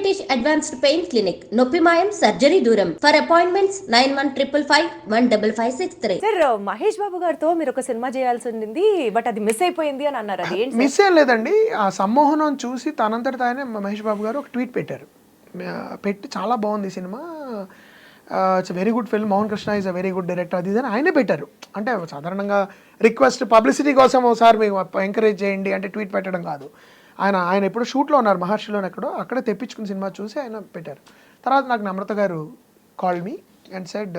Venkatesh advanced pain clinic, నొప్పి మాయం, surgery దూరం. For appointments 9155515563. Sir Mahesh Babu గారితో మీరు ఒక సినిమా చేయాల్సి ఉండింది, బట్ అది మిస్ అయిపోయింది అని అన్నారు. అది ఏంటి? మిస్ ఏం లేదండి, ఆ సమ్మోహనం చూసి తనంతటి తానే మహేష్ బాబు గారు ఒక ట్వీట్ పెట్టారు. పెట్టి చాలా బాగుంది cinema, it's very good film, Mohan Krishna is a very good director, అది అని ఆయనే పెట్టారు. అంటే సాధారణంగా రిక్వెస్ట్ పబ్లిసిటీ కోసం ఒకసారి మీకు ఎంకరేజ్ చేయండి అంటే ట్వీట్ పెట్టడం కాదు. ఆయన ఎప్పుడు షూట్లో ఉన్నారు మహర్షిలోనే ఎక్కడో, అక్కడే తెప్పించుకున్న సినిమా చూసి ఆయన పెట్టారు. తర్వాత నాకు నమ్రత గారు call me and said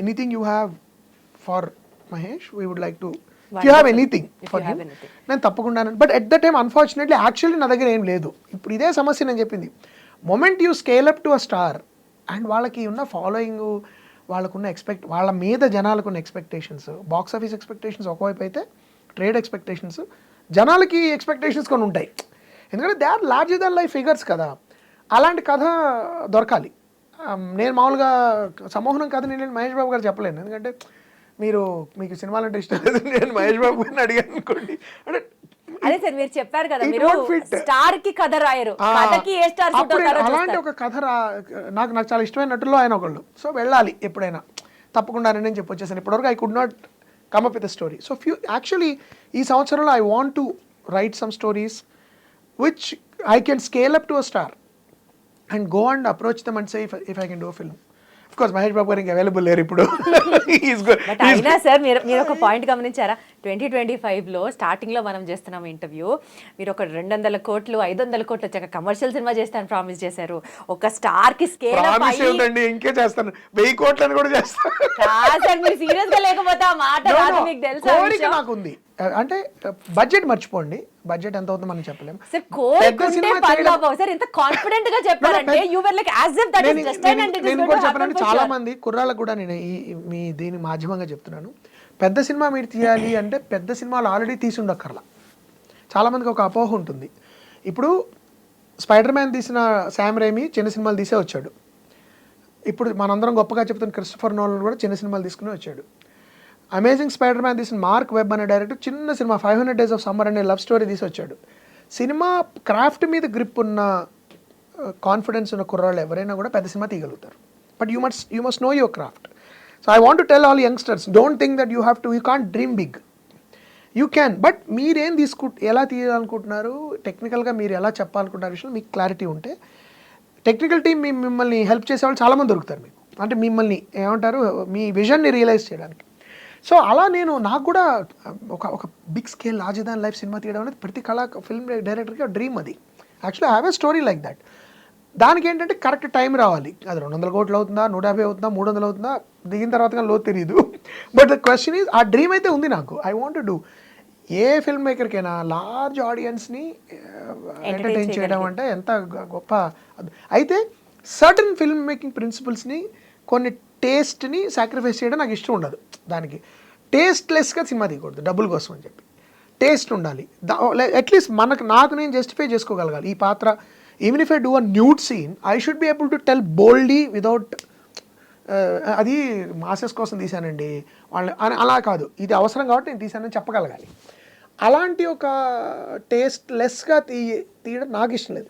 anything you have for Mahesh, we would like to, you have anything for you. నేను తప్పకుండా, but at the time unfortunately actually నా దగ్గర ఏం లేదు. ఇప్పుడు ఇదే సమస్య నేను చెప్పింది. Moment you scale up to a star and వాళ్ళకి ఉన్న ఫాలోయింగ్, వాళ్ళకున్న వాళ్ళ మీద జనాలకున్న ఎక్స్పెక్టేషన్స్, బాక్స్ ఆఫీస్ ఎక్స్పెక్టేషన్స్ ఒకవైపు అయితే, ట్రేడ్ ఎక్స్పెక్టేషన్స్, జనాలకి ఎక్స్పెక్టేషన్స్ కొన్ని ఉంటాయి. ఎందుకంటే they are larger than life figures కదా. అలాంటి కథ దొరకాలి. నేను మామూలుగా సమ్మోహనం కథ నేను మహేష్ బాబు గారు చెప్పలేను, ఎందుకంటే మీకు సినిమాలంటే ఇష్టం లేదు, నేను మహేష్ బాబు గారిని అడిగాను అనుకోండి. అంటే అదే సార్ మీరు చెప్పారు కదా, మీరు స్టార్ కి కథ రాయరు, కథకి ఏ స్టార్ సూట్ అవుతారో అలాంటి ఒక కథ నాకు చాలా ఇష్టమైన నటుల్లో ఆయన ఒకళ్ళు. సో వెళ్ళాలి ఎప్పుడైనా, తప్పకుండా నేను చెప్పొచ్చేసాను. ఇప్పటివరకు I could not come up with a story. So actually ఈ సంవత్సరంలో I want to write some stories which I can scale up to a star and go and approach them and say if I can do film. Of course Mahesh Babu గారు ఇంకా available లేరు ఇప్పుడు. But అయినా sir మీరు ఒక point గమనించారా, 2025లో starting లో మనం చేస్తున్నాం ఇంటర్వ్యూ, మీరు ఒక 200 కోట్లు 500 కోట్లు వచ్చాక కమర్షియల్ సినిమా చేస్తాను ప్రామిస్ చేశారు. ఒక స్టార్ కి స్కేల్ ఇంకే చేస్తాను, 1000 కోట్లని కూడా చేస్తాను. సార్ మీరు సీరియస్ గా లేకపోతే ఆ మాట రాదు, మీకు తెలుసా? నాకు ఉంది, అంటే బడ్జెట్ మర్చిపోండి, బడ్జెట్ ఎంత అవుతుందో మనం చెప్పలేము. నేను కూడా చెప్పానంటే చాలా మంది కుర్రాళ్ళకు కూడా నేను మీ దీని మాధ్యమంగా చెప్తున్నాను, పెద్ద సినిమా మీరు తీయాలి అంటే పెద్ద సినిమాలు ఆల్రెడీ తీసి ఉండక్కర్లా. చాలామందికి ఒక అపోహ ఉంటుంది. ఇప్పుడు స్పైడర్ మ్యాన్ తీసిన శామ్ రైమీ చిన్న సినిమాలు తీసే వచ్చాడు. ఇప్పుడు మనందరం గొప్పగా చెప్తున్న క్రిస్టఫర్ నోలన్ కూడా చిన్న సినిమాలు తీసుకుని వచ్చాడు. అమేజింగ్ స్పైడర్ మ్యాన్ తీసిన మార్క్ వెబ్ అనే డైరెక్టర్ చిన్న సినిమా 500 Days of Summer అనే లవ్ స్టోరీ తీసి వచ్చాడు. సినిమా క్రాఫ్ట్ మీద గ్రిప్ ఉన్న, కాన్ఫిడెన్స్ ఉన్న కుర్రాళ్ళు ఎవరైనా కూడా పెద్ద సినిమా తీయగలుగుతారు. But you must know your craft. So I want to tell all youngsters, don't think that you can't dream big. You can, but మీరేం ఎలా తీయాలనుకుంటున్నారు, టెక్నికల్గా మీరు ఎలా చెప్పాలనుకుంటున్నారు విషయంలో మీకు క్లారిటీ ఉంటే, టెక్నికల్ టీం మిమ్మల్ని హెల్ప్ చేసేవాళ్ళు చాలామంది దొరుకుతారు మీకు. అంటే మిమ్మల్ని ఏమంటారు, మీ విజన్ని రియలైజ్ చేయడానికి. సో అలా నాకు కూడా ఒక big scale larger than life cinema తీయడం అనేది ప్రతి ఫిల్మ్ డైరెక్టర్కి డ్రీమ్. అది actually I have a story like that. దానికి ఏంటంటే కరెక్ట్ టైం రావాలి. అది 200 కోట్లు అవుతుందా, 150 అవుతుందా, 300 అవుతుందా, దిగిన తర్వాత కానీ లోతు తెలియదు. బట్ ద క్వశ్చన్ ఈజ్, ఆ డ్రీమ్ అయితే ఉంది నాకు. I want to do. ఏ ఫిల్మ్ మేకర్కైనా లార్జ్ ఆడియన్స్ని ఎంటర్టైన్ చేయడం అంటే ఎంత గొప్ప. అయితే సర్టన్ ఫిల్మ్ మేకింగ్ ప్రిన్సిపల్స్ని, కొన్ని టేస్ట్ని సాక్రిఫైస్ చేయడం నాకు ఇష్టం ఉండదు. దానికి టేస్ట్లెస్గా సినిమా తీయకూడదు డబ్బుల కోసం అని చెప్పి. టేస్ట్ ఉండాలి. అట్లీస్ట్ నాకు నేను జస్టిఫై చేసుకోగలగాలి. ఈ పాత్ర, even if I do a nude scene, I should be able to tell boldly without అది మాసెస్ కోసం తీశానండి వాళ్ళని అలా కాదు, ఇది అవసరం కాబట్టి నేను తీశానని చెప్పగలగాలి. అలాంటి ఒక టేస్ట్ లెస్గా తీయడం నాకు ఇష్టం లేదు.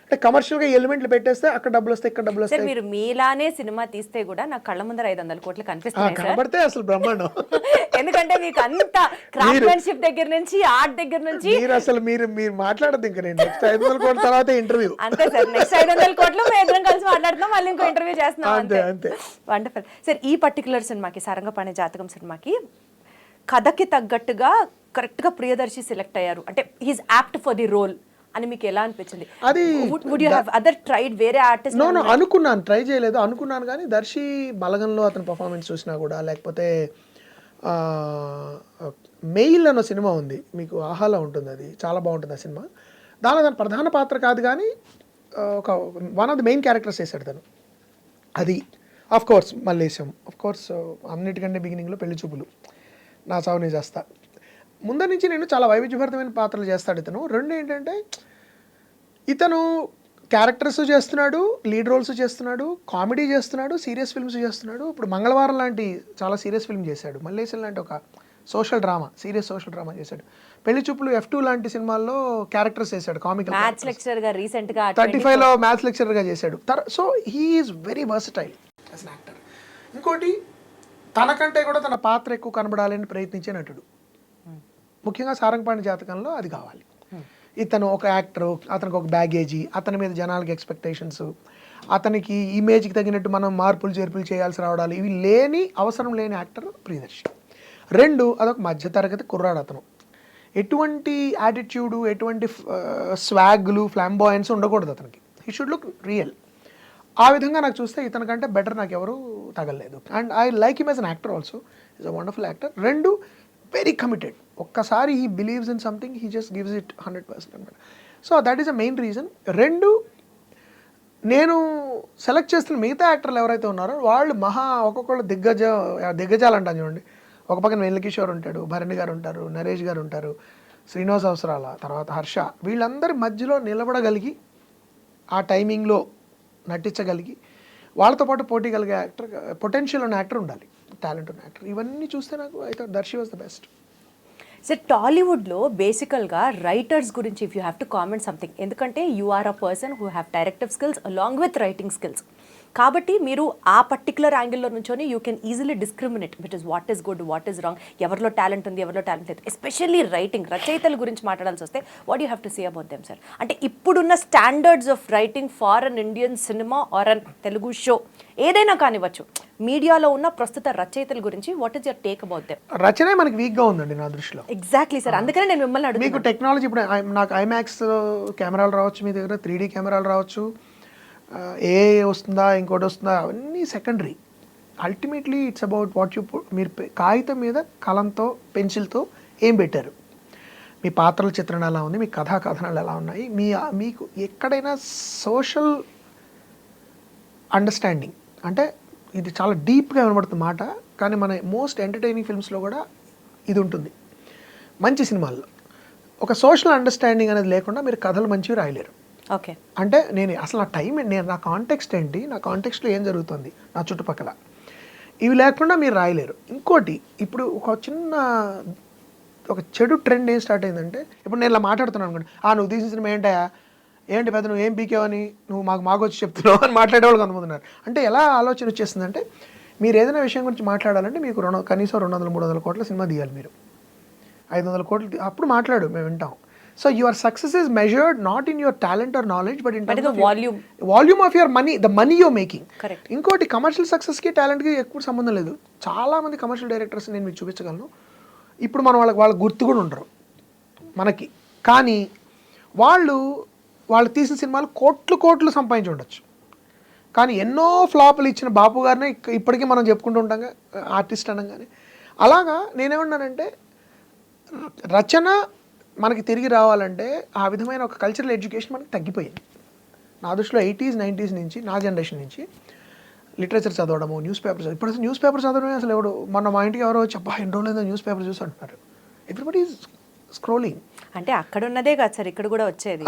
అంటే కమర్షియల్గా ఎలిమెంట్లు పెట్టేస్తే అక్కడ డబ్బులు వస్తాయి, ఇక్కడ డబ్బులు వస్తాయి. మీరు మీలానే సినిమా తీస్తే కూడా నా కళ్ళ ముందర 500 కోట్లు కనిపిస్తాయి కనబడితే అసలు బ్రహ్మాండం. ఎందుకంటే మీకు అంత క్రాఫ్ట్మెన్షిప్ దగ్గర నుంచి, ఆర్ట్ దగ్గర నుంచి మీరు మాట్లాడద్దు. ఇంకా నేను నెక్స్ట్ 500 కోట్ల తర్వాత ఇంటర్వ్యూ అంతే సార్. నెక్స్ట్ 500 కోట్లు మేము ఇద్దరం కలిసి మాట్లాడుతున్నాం, మళ్ళీ ఇంకో ఇంటర్వ్యూ చేస్తున్నాం. అంతే. Wonderful sir. ఈ పర్టికులర్ సినిమాకి, సారంగపాణి జాతకం సినిమాకి కథకి తగ్గట్టుగా కరెక్ట్గా ప్రియదర్శి సెలెక్ట్ అయ్యారు. అంటే he's apt for the role అని మీకు ఎలా అనిపించింది? అది would you have other tried వేరే ఆర్టిస్ట్? నో అనుకున్నాను, ట్రై చేయలేదు, అనుకున్నాను. కానీ దర్శి బలగంలో అతని పర్ఫార్మెన్స్ చూసినా కూడా, లేకపోతే మెయిల్ అన్న సినిమా ఉంది మీకు, ఆహాలో ఉంటుంది, అది చాలా బాగుంటుంది ఆ సినిమా. దానిలో తన ప్రధాన పాత్ర కాదు కానీ ఒక one of the main characters వేసాడు తను. అది of course Mallesham, of course అన్నిటికంటే బిగినింగ్లో పెళ్లి చూపులు, నా సావుని చేస్తా. ముందర నుంచి నేను చాలా వైవిధ్యభరితమైన పాత్రలు చేస్తాడు ఇతను. రెండు ఏంటంటే, ఇతను క్యారెక్టర్స్ చేస్తున్నాడు, లీడ్ రోల్స్ చేస్తున్నాడు, కామెడీ చేస్తున్నాడు, సీరియస్ ఫిల్మ్స్ చేస్తున్నాడు. ఇప్పుడు మంగళవారం లాంటి చాలా సీరియస్ ఫిల్మ్ చేశాడు. మల్లేశం లాంటి ఒక social drama, serious social drama చేశాడు. పెళ్లి చూపులు F2 లాంటి సినిమాల్లో క్యారెక్టర్స్ చేశాడు, కామికల్. మ్యాథ్స్ లెక్చరర్ గా రీసెంట్ గా 35లో మ్యాథ్స్ లెక్చరర్గా చేశాడు. So he is very versatile as an actor. ఇంకోటి, తనకంటే కూడా తన పాత్ర ఎక్కువ కనబడాలని ప్రయత్నించే నటుడు. ముఖ్యంగా సారంగపాణి జాతకంలో అది కావాలి. ఇతను ఒక యాక్టరు, అతనికి ఒక బ్యాగేజీ, అతని మీద జనాలకి ఎక్స్పెక్టేషన్స్, అతనికి ఇమేజ్కి తగినట్టు మనం మార్పులు చేర్పులు చేయాల్సి రావడాలు, ఇవి లేని అవసరం లేని యాక్టర్ ప్రియదర్శి. 2, అదొక మధ్యతరగతి కుర్రాడు. అతను ఎటువంటి యాటిట్యూడు, ఎటువంటి స్వాగ్లు, ఫ్లాంబాయన్స్ ఉండకూడదు అతనికి. He should look real. ఆ విధంగా నాకు చూస్తే ఇతనికంటే బెటర్ నాకు ఎవరు తగలలేదు. And I like him as an actor also, is a wonderful actor. 2, very committed. ఒక్కసారి he believes in something, he just gives it 100% అనమాట. So that is a main reason. 2, నేను సెలెక్ట్ చేస్తున్న మిగతా యాక్టర్లు ఎవరైతే ఉన్నారో వాళ్ళు ఒక్కొక్కళ్ళు దిగ్గజాలు అంటాను చూడండి. ఒక పక్కన వెన్నకిషోర్ ఉంటాడు, భరణి గారు ఉంటారు, నరేష్ గారు ఉంటారు, శ్రీనివాస్ అవసరాల, తర్వాత హర్ష, వీళ్ళందరి మధ్యలో నిలబడగలిగి ఆ టైమింగ్లో నటించగలిగి వాళ్ళతో పాటు పోటీ కలిగే యాక్టర్, పొటెన్షియల్ ఉన్న యాక్టర్ ఉండాలి, టాలెంట్ ఉన్న యాక్టర్. ఇవన్నీ చూస్తే నాకు I thought Darshi was the best. Sir, టాలీవుడ్లో బేసికల్గా రైటర్స్ గురించి if you have to comment something, ఎందుకంటే you are a person who have directive skills along with writing skills. కాబట్టి మీరు ఆ పర్టికులర్ యాంగిల్లో నుంచొని you can easily discriminate because what is good, what is wrong, ఎవరిలో talent ఉంది, ఎవరిలో talent లేదు. ఎస్పెషల్లీ రైటింగ్, రచయితల గురించి మాట్లాడాల్సి వస్తే what you have to say about them sir? అంటే ఇప్పుడున్న standards of writing for an Indian cinema or an Telugu show ఏదైనా కానివ్వచ్చు, మీడియాలో ఉన్న ప్రస్తుత రచయితల గురించి what is your take about them? రచనే మనకి వీక్గా ఉందండి నా దృష్టిలో. ఎగ్జాక్ట్లీ సార్, అందుకనే నేను మిమ్మల్ని అడుగుతాను. మీకు టెక్నాలజీ ఇప్పుడు నాకు ఐమాక్స్ కెమెరాలు రావచ్చు, మీ దగ్గర 3D కెమెరాలు రావచ్చు, ఏ వస్తుందా ఇంకోటి వస్తుందా, అవన్నీ secondary. Ultimately it's about what you మీరు కాగితం మీద కలంతో పెన్సిల్తో ఏం పెట్టారు, మీ పాత్రల చిత్రణ ఎలా ఉంది, మీ కథా కథనాలు ఎలా ఉన్నాయి, మీకు ఎక్కడైనా సోషల్ అండర్స్టాండింగ్, అంటే ఇది చాలా డీప్గా వినబడుతుంది మాట, కానీ మన మోస్ట్ ఎంటర్టైనింగ్ ఫిల్మ్స్లో కూడా ఇది ఉంటుంది. మంచి సినిమాల్లో ఒక సోషల్ అండర్స్టాండింగ్ అనేది లేకుండా మీరు కథలు మంచివి రాయలేరు. ఓకే, అంటే నేను అసలు నా టైం నా కాంటెక్స్ట్ ఏంటి, నా కాంటెక్స్ట్లో ఏం జరుగుతుంది నా చుట్టుపక్కల, ఇవి లేకుండా మీరు రాయలేరు. ఇంకోటి, ఇప్పుడు ఒక చెడు ట్రెండ్ ఏం స్టార్ట్ అయిందంటే, ఇప్పుడు నేను ఇలా మాట్లాడుతున్నాను అనుకోండి, నువ్వు తీసిన సినిమా ఏంటి పెద్ద నువ్వు ఏం పీకేవని నువ్వు మాకు వచ్చి చెప్తున్నావు అని మాట్లాడేవాళ్ళు కొంతమంది ఉన్నారు. అంటే ఎలా ఆలోచన వచ్చేస్తుందంటే, మీరు ఏదైనా విషయం గురించి మాట్లాడాలంటే మీకు కనీసం 200-300 కోట్ల సినిమా తీయాలి, మీరు 500 కోట్లు అప్పుడు మాట్లాడు, మేము వింటాం. So your success is measured not in your talent or knowledge but in volume of your money, the money your making. ఇంకోటి, కమర్షియల్ సక్సెస్కి టాలెంట్కి ఎక్కువ సంబంధం లేదు. చాలామంది కమర్షియల్ డైరెక్టర్స్ నేను మీకు చూపించగలను. ఇప్పుడు మనం వాళ్ళకి గుర్తు కూడా ఉండరు మనకి, కానీ వాళ్ళు తీసిన సినిమాలు కోట్లు సంపాదించి ఉండొచ్చు. కానీ ఎన్నో ఫ్లాపులు ఇచ్చిన బాపు గారిని ఇప్పటికీ మనం చెప్పుకుంటూ ఉంటాం ఆర్టిస్ట్ అనగానే. అలాగా నేనేమన్నానంటే, రచన మనకి తిరిగి రావాలంటే ఆ విధమైన ఒక కల్చరల్ ఎడ్యుకేషన్ మనకి తగ్గిపోయింది. నా దృష్టిలో 80s, 90s నుంచి, నా జనరేషన్ నుంచి లిటరేచర్ చదవడము, న్యూస్ పేపర్ చదవడం. ఇప్పుడు అసలు న్యూస్ పేపర్ చదవడమే అసలు ఎవడు, మా ఇంటికి ఎవరో చెప్పా ఎన్ని రోజులు న్యూస్ పేపర్ చూసి అంటున్నారు. Everybody is scrolling. అంటే అక్కడ ఉన్నదే కాదు సార్, ఇక్కడ కూడా వచ్చేది.